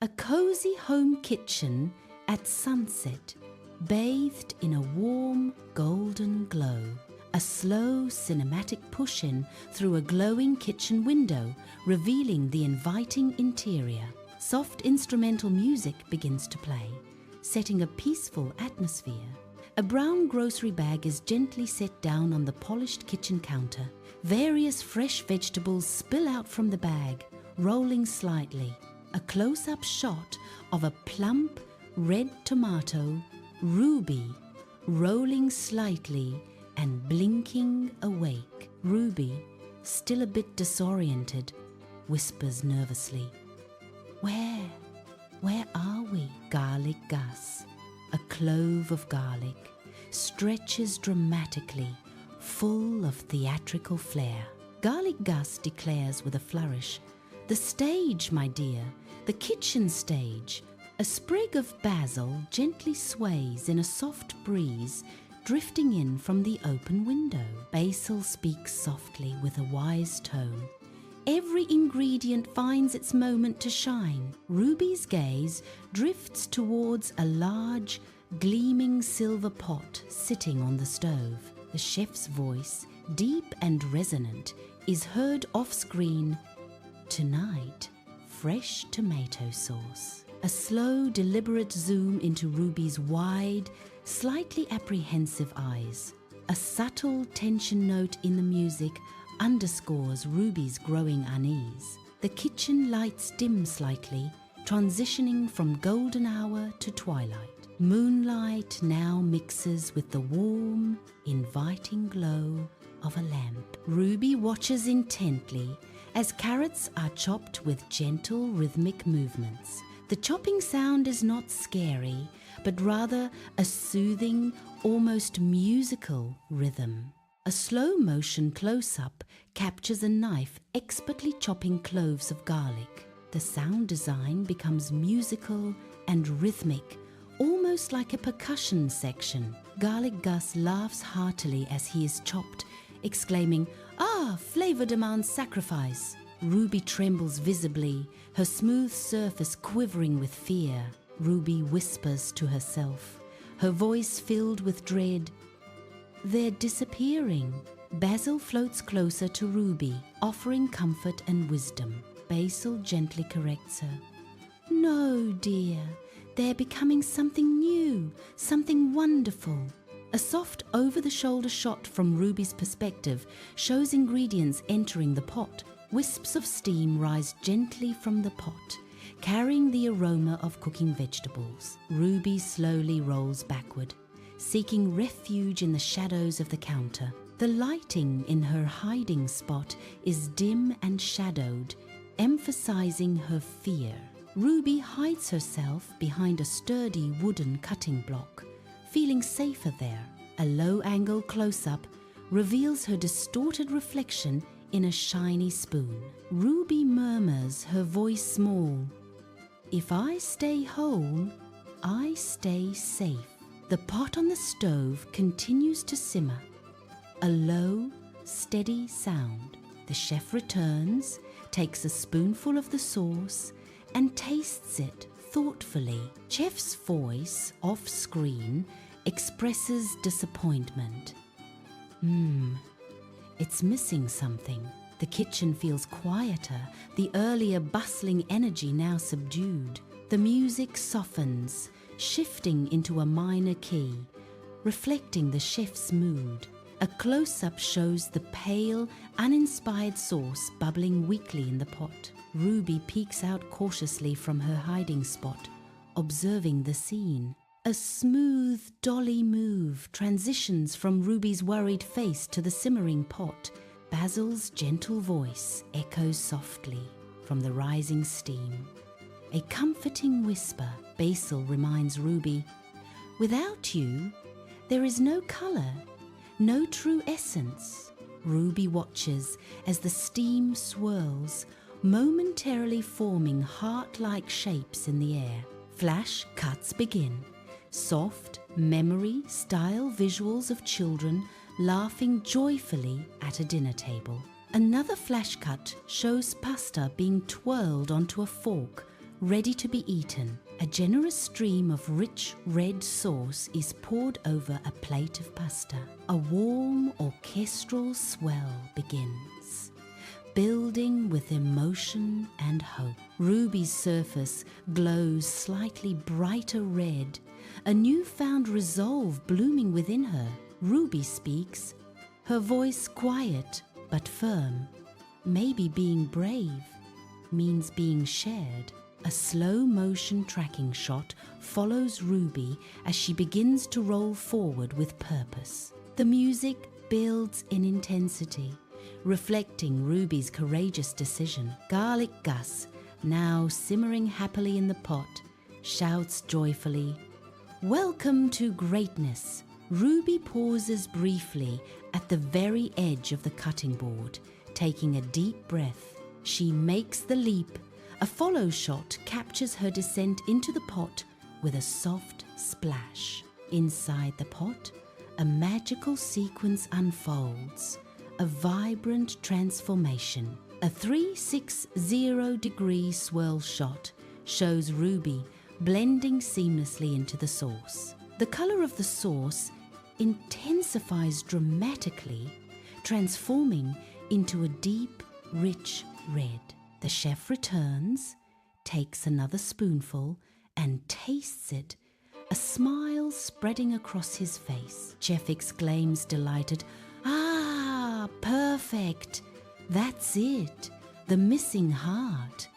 A cozy home kitchen at sunset, bathed in a warm golden glow. A slow cinematic push-in through a glowing kitchen window, revealing the inviting interior. Soft instrumental music begins to play, setting a peaceful atmosphere. A brown grocery bag is gently set down on the polished kitchen counter. Various fresh vegetables spill out from the bag, rolling slightly. A close-up shot of a plump red tomato, Ruby, rolling slightly and blinking awake. Ruby, still a bit disoriented, whispers nervously, Where are we? Garlic Gus, a clove of garlic, stretches dramatically, full of theatrical flair. Garlic Gus declares with a flourish, "The stage, my dear, the kitchen stage." A sprig of basil gently sways in a soft breeze, drifting in from the open window. Basil speaks softly with a wise tone. Every ingredient finds its moment to shine. Ruby's gaze drifts towards a large, gleaming silver pot sitting on the stove. The chef's voice, deep and resonant, is heard off-screen. "Tonight, fresh tomato sauce." A slow, deliberate zoom into Ruby's wide, slightly apprehensive eyes. A subtle tension note in the music underscores Ruby's growing unease. The kitchen lights dim slightly, transitioning from golden hour to twilight. Moonlight now mixes with the warm, inviting glow of a lamp. Ruby watches intently as carrots are chopped with gentle, rhythmic movements. The chopping sound is not scary, but rather a soothing, almost musical rhythm. A slow-motion close-up captures a knife expertly chopping cloves of garlic. The sound design becomes musical and rhythmic, almost like a percussion section. Garlic Gus laughs heartily as he is chopped, exclaiming, "Ah, flavor demands sacrifice." Ruby trembles visibly, her smooth surface quivering with fear. Ruby whispers to herself, her voice filled with dread, "They're disappearing." Basil floats closer to Ruby, offering comfort and wisdom. Basil gently corrects her. "No, dear, they're becoming something new, something wonderful." A soft over-the-shoulder shot from Ruby's perspective shows ingredients entering the pot. Wisps of steam rise gently from the pot, carrying the aroma of cooking vegetables. Ruby slowly rolls backward, seeking refuge in the shadows of the counter. The lighting in her hiding spot is dim and shadowed, emphasizing her fear. Ruby hides herself behind a sturdy wooden cutting block, feeling safer there. A low-angle close-up reveals her distorted reflection in a shiny spoon. Ruby murmurs, her voice small, "If I stay whole, I stay safe." The pot on the stove continues to simmer, a low, steady sound. The chef returns, takes a spoonful of the sauce, and tastes it thoughtfully. Chef's voice, off-screen, expresses disappointment. It's missing something. The kitchen feels quieter, the earlier bustling energy now subdued. The music softens, shifting into a minor key, reflecting the chef's mood. A close-up shows the pale, uninspired sauce bubbling weakly in the pot. Ruby peeks out cautiously from her hiding spot, observing the scene. A smooth, dolly move transitions from Ruby's worried face to the simmering pot. Basil's gentle voice echoes softly from the rising steam. A comforting whisper. Basil reminds Ruby, "Without you, there is no color, no true essence." Ruby watches as the steam swirls, momentarily forming heart-like shapes in the air. Flash cuts begin. Soft, memory-style visuals of children laughing joyfully at a dinner table. Another flash cut shows pasta being twirled onto a fork, ready to be eaten. A generous stream of rich red sauce is poured over a plate of pasta. A warm orchestral swell begins, building with emotion and hope. Ruby's surface glows slightly brighter red, a newfound resolve blooming within her. Ruby speaks, her voice quiet but firm. Maybe being brave means being shared. A slow-motion tracking shot follows Ruby as she begins to roll forward with purpose. The music builds in intensity, reflecting Ruby's courageous decision. Garlic Gus, now simmering happily in the pot, shouts joyfully, "Welcome to greatness!" Ruby pauses briefly at the very edge of the cutting board, taking a deep breath. She makes the leap. A follow shot captures her descent into the pot with a soft splash. Inside the pot, a magical sequence unfolds, a vibrant transformation. A 360-degree swirl shot shows Ruby blending seamlessly into the sauce. The color of the sauce intensifies dramatically, transforming into a deep, rich red. The chef returns, takes another spoonful, and tastes it, a smile spreading across his face. Chef exclaims delighted, "Ah, perfect! That's it, the missing heart."